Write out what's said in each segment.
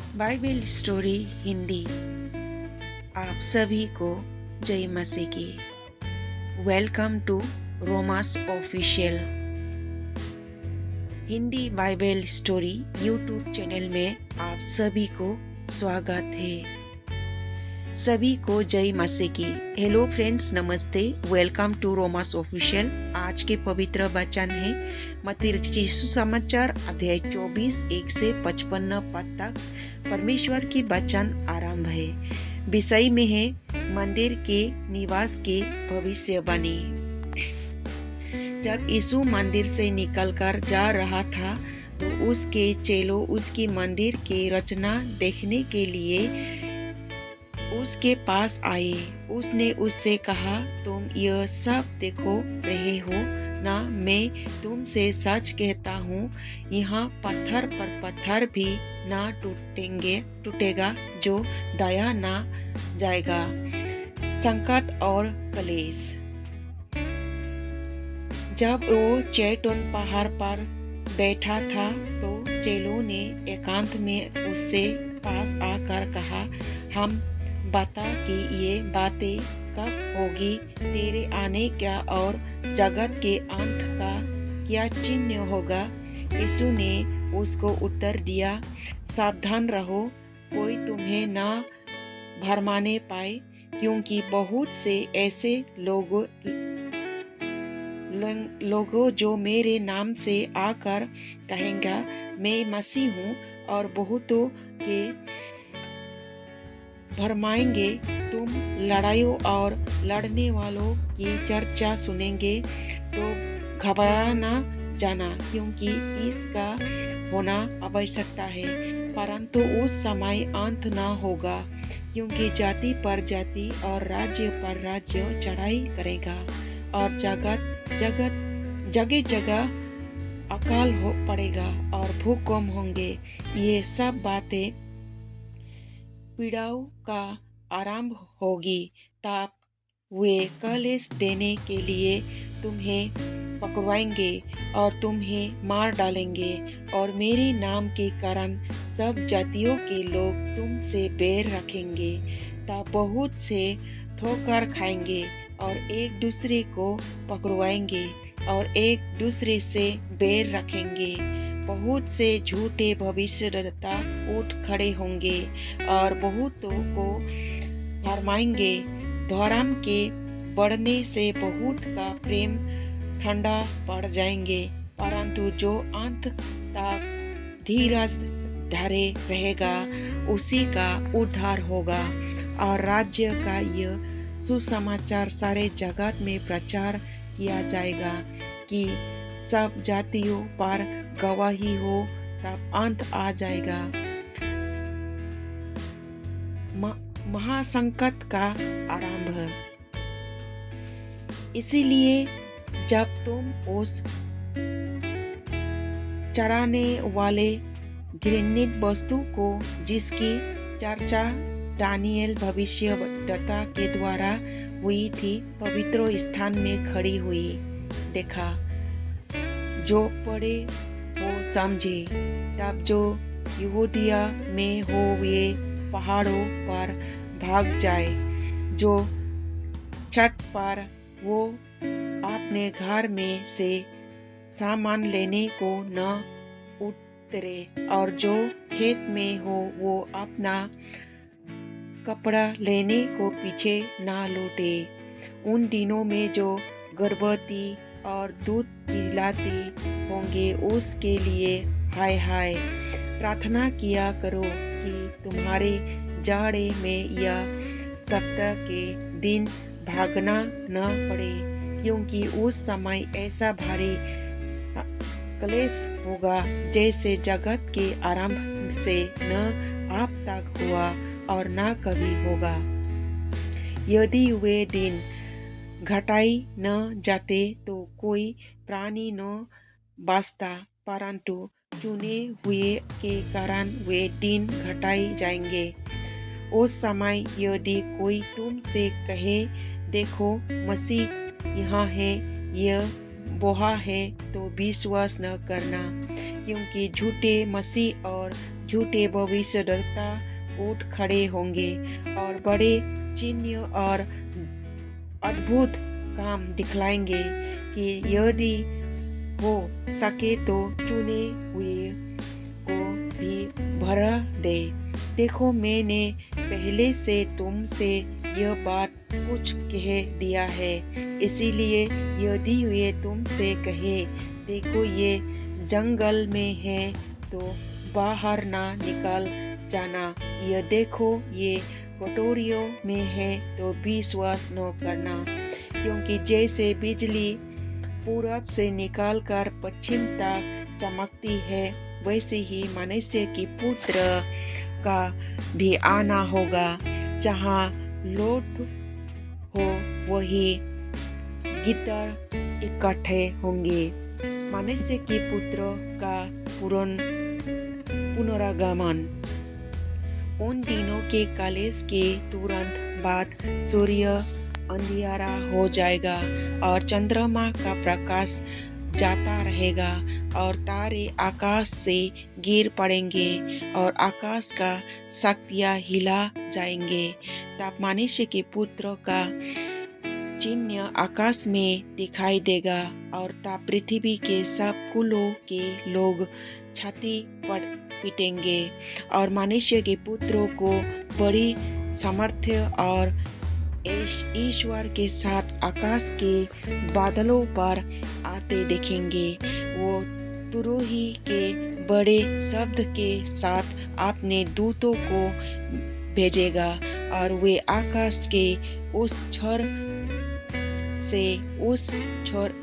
Bible story Hindi. आप सभी को जय मसीह की। Welcome to Romas official Hindi Bible story YouTube channel में आप सभी को स्वागत है। सभी को जय मसीह की। हेलो फ्रेंड्स, नमस्ते। Welcome to Romas official. आज के पवित्र वचन है मत्ती रचित सुसमाचार अध्याय 24 1 से 55 पद तक। परमेश्वर की वचन आरंभ है। विषय में है मंदिर के निवास के भविष्यवाणी। जब यीशु मंदिर से निकलकर जा रहा था तो उसके चेलों उसकी मंदिर की रचना देखने के लिए उसके पास आए। उसने उससे कहा, तुम यह सब देखो रहे हो ना? मैं तुमसे सच कहता हूँ, यहाँ पत्थर पर पत्थर भी ना टूटेगा जो दया ना जाएगा। संकट और क्लेश। जब वो जैतून पहाड़ पर बैठा था तो चेलों ने एकांत में उससे पास आकर कहा, हम बता कि ये बातें कब होगी, तेरे आने का और जगत के अंत का क्या चिन्ह होगा? यीशु ने उसको उत्तर दिया, सावधान रहो, कोई तुम्हें ना भरमाने पाए, क्योंकि बहुत से ऐसे लोगों जो मेरे नाम से आकर कहेंगे मैं मसीह हूँ, और बहुतों के भरमाएंगे। तुम लड़ाइयों और लड़ने वालों की चर्चा सुनेंगे तो घबरा ना जाना, क्योंकि इसका होना आवश्यकता है, परंतु उस समय अंत ना होगा, क्योंकि जाति पर जाति और राज्य पर राज्य चढ़ाई करेगा, और जगह जगह अकाल हो पड़ेगा और भूकंप होंगे। ये सब बातें पीड़ाओं का आरंभ होगी, तब वे कलेश देने के लिए तुम्हें पकड़वाएंगे और तुम्हें मार डालेंगे, और मेरे नाम के कारण सब जातियों के लोग तुमसे बैर रखेंगे। तब बहुत से ठोकर खाएंगे और एक दूसरे को पकड़वाएंगे और एक दूसरे से बैर रखेंगे। बहुत से झूठे भविष्यद्वक्ता उठ खड़े होंगे और बहुतों को भरमाएंगे। धर्म के बढ़ने से बहुत का प्रेम ठंडा पड़ जाएंगे, परंतु जो अंत तक धीरज धरे रहेगा उसी का उद्धार होगा। और राज्य का यह सुसमाचार सारे जगत में प्रचार किया जाएगा कि सब जातियों पर गवाही हो, तब अंत आ जाएगा। महासंकट का आरंभ। इसीलिए जब तुम उस चढ़ाने वाले घृणित वस्तु को, जिसकी चर्चा दानियेल भविष्यवक्ता के द्वारा हुई थी, पवित्र स्थान में खड़ी हुई देखा, जो पढ़े वो समझे। तब जो यहूदिया में हो वे पहाड़ों पर भाग जाए, जो छत पर वो अपने घर में से सामान लेने को न उतरे, और जो खेत में हो वो अपना कपड़ा लेने को पीछे ना लौटे। उन दिनों में जो गर्भवती और दूध पिलाती होंगे उसके लिए हाय हाय। प्रार्थना किया करो कि तुम्हारे जाड़े में या सप्ताह के दिन भागना न पड़े, क्योंकि उस समय ऐसा भारी क्लेश होगा जैसे जगत के आरंभ से न अब तक हुआ और न कभी होगा। यदि वे दिन घटाई न जाते तो कोई प्राणी न बचता, परंतु चुने हुए के कारण वे दिन घटाए जाएंगे। उस समय यदि कोई तुमसे कहे, देखो मसीह यहाँ है, यह बोहा है तो विश्वास न करना, क्योंकि झूठे मसीह और झूठे भविष्यद्वक्ता उठ खड़े होंगे और बड़े चिन्ह और अद्भुत काम दिखलाएंगे कि यदि हो सके तो चुने हुए को भी भरा दे। देखो, मैंने पहले से तुमसे यह बात कुछ कह दिया है, इसीलिए यदि वे तुमसे कहे देखो ये जंगल में है तो बाहर ना निकल जाना, यह देखो ये कटोरियों में है तो विश्वास न करना, क्योंकि जैसे बिजली पूरब से निकलकर पश्चिम तक चमकती है, वैसे ही मनुष्य की पुत्र का भी आना होगा। जहाँ लोट हो वही गिद्ध इकट्ठे होंगे। मनुष्य की पुत्र का पुनरागमन। उन दिनों के कलेश के तुरंत बाद सूर्य अंधियारा हो जाएगा और चंद्रमा का प्रकाश जाता रहेगा और तारे आकाश से गिर पड़ेंगे और आकाश का शक्तियाँ हिला जाएंगे। तब मनुष्य के पुत्र का चिन्ह आकाश में दिखाई देगा और तब पृथ्वी के सब कुलों के लोग छाती पर पीटेंगे और मनुष्य के पुत्रों को बड़ी सामर्थ्य और ईश्वर के साथ आकाश के बादलों पर आते देखेंगे। वो तुरही के बड़े शब्द के साथ अपने दूतों को भेजेगा और वे आकाश के उस छोर से उस छोर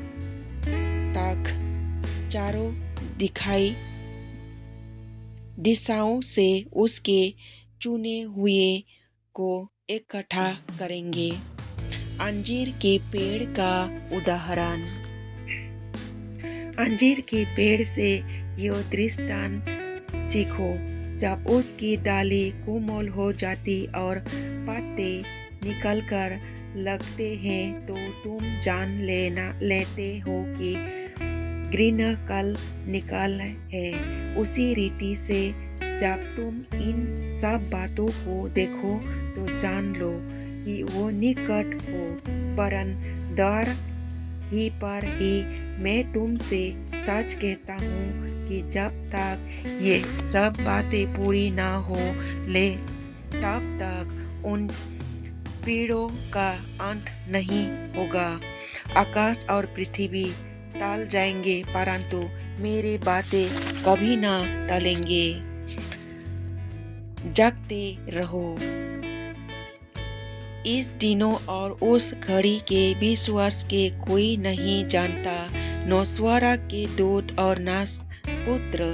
तक चारों दिशाओं से उसके चुने हुए को इकट्ठा करेंगे। अंजीर के पेड़ का उदाहरण। अंजीर के पेड़ से यह दृष्टांत सीखो, जब उसकी डाली कोमल हो जाती और पत्ते निकलकर लगते हैं तो तुम जान लेते हो कि ग्रीष्मकाल निकल है। उसी रीति से जब तुम इन सब बातों को देखो तो जान लो कि वो निकट हो। वरन द्वार ही पर ही मैं तुमसे सच कहता हूँ कि जब तक ये सब बातें पूरी ना हो ले तब तक उन पेड़ों का अंत नहीं होगा। आकाश और पृथ्वी टल जाएंगे परंतु मेरी बातें कभी ना टलेंगे। जगते रहो। इस दिनों और उस घड़ी के विश्वास के कोई नहीं जानता, न स्वर्ग के दूत और न पुत्र,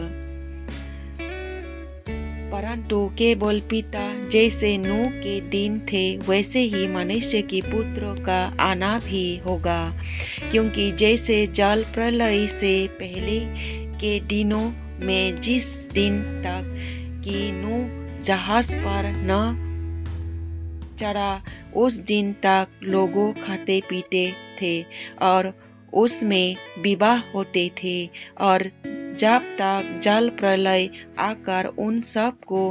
परंतु केवल पिता। जैसे नूह के दिन थे वैसे ही मनुष्य के पुत्र का आना भी होगा। क्योंकि जैसे जल प्रलय से पहले के दिनों में जिस दिन तक कि नूह जहाज पर न चढ़ा उस दिन तक लोगों खाते पीते थे और उसमें विवाह होते थे, और जब तक जल प्रलय आकर उन सब को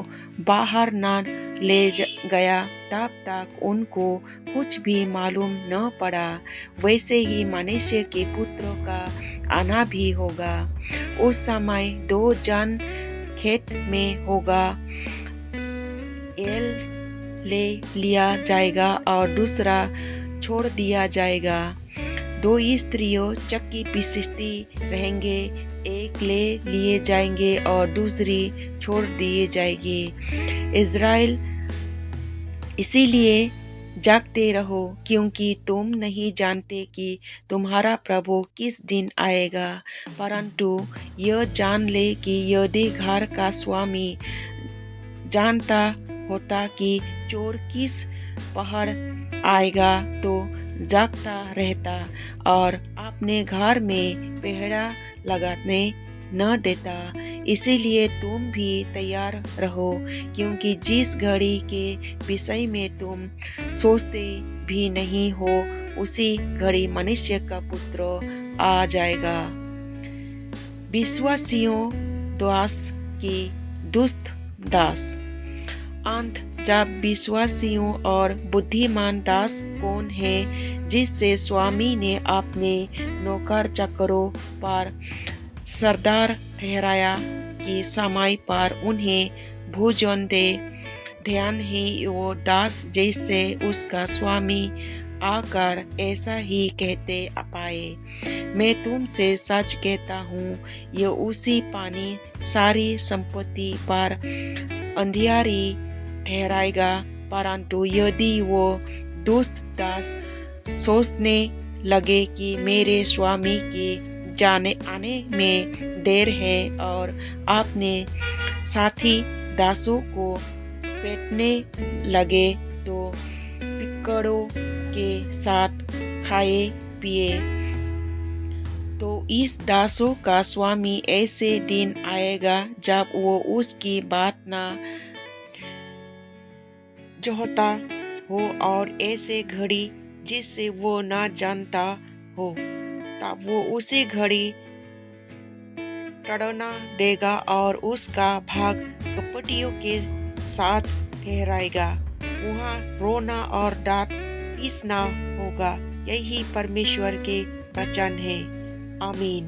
बाहर न ले गया तब तक उनको कुछ भी मालूम न पड़ा। वैसे ही मनुष्य के पुत्र का आना भी होगा। उस समय दो जन खेत में होगा, एक ले लिया जाएगा और दूसरा छोड़ दिया जाएगा। दो स्त्रियों चक्की पीसती रहेंगे, एक ले लिए जाएंगे और दूसरी छोड़ दिए जाएगी। इज़राइल, इसीलिए जागते रहो, क्योंकि तुम नहीं जानते कि तुम्हारा प्रभु किस दिन आएगा। परंतु यह जान ले कि यदि घर का स्वामी जानता होता कि चोर किस पहर आएगा तो जागता रहता और अपने घर में पहरा लगाने न देता। इसीलिए तुम भी तैयार रहो, क्योंकि जिस घड़ी के विषय में तुम सोचते भी नहीं हो उसी घड़ी मनुष्य का पुत्र आ जाएगा। विश्वासियों दास की दुष्ट दास। अंत जब विश्वासियों और बुद्धिमान दास कौन है जिससे स्वामी ने अपने नौकर चाकरों पर सरदार ठहराया कि समय पर उन्हें भोजन दे। ध्यान ही वो दास जैसे उसका स्वामी आकर ऐसा ही कहते पाए। मैं तुमसे सच कहता हूँ, ये उसी पानी सारी संपत्ति पर अंधियारी ठहराएगा। परंतु यदि वो दुष्ट दास सोचने लगे कि मेरे स्वामी के जाने आने में देर है और अपने साथी दासों को पेटने लगे तो पिकड़ों के साथ खाए पिए, तो इस दासों का स्वामी ऐसे दिन आएगा जब वो उसकी बात ना जोहता हो और ऐसे घड़ी जिससे वो ना जानता हो, तब वो उसी घड़ी टड़ना देगा और उसका भाग कपटियों के साथ ठहराएगा। वहाँ रोना और दांत पीसना होगा। यही परमेश्वर के वचन है। आमीन।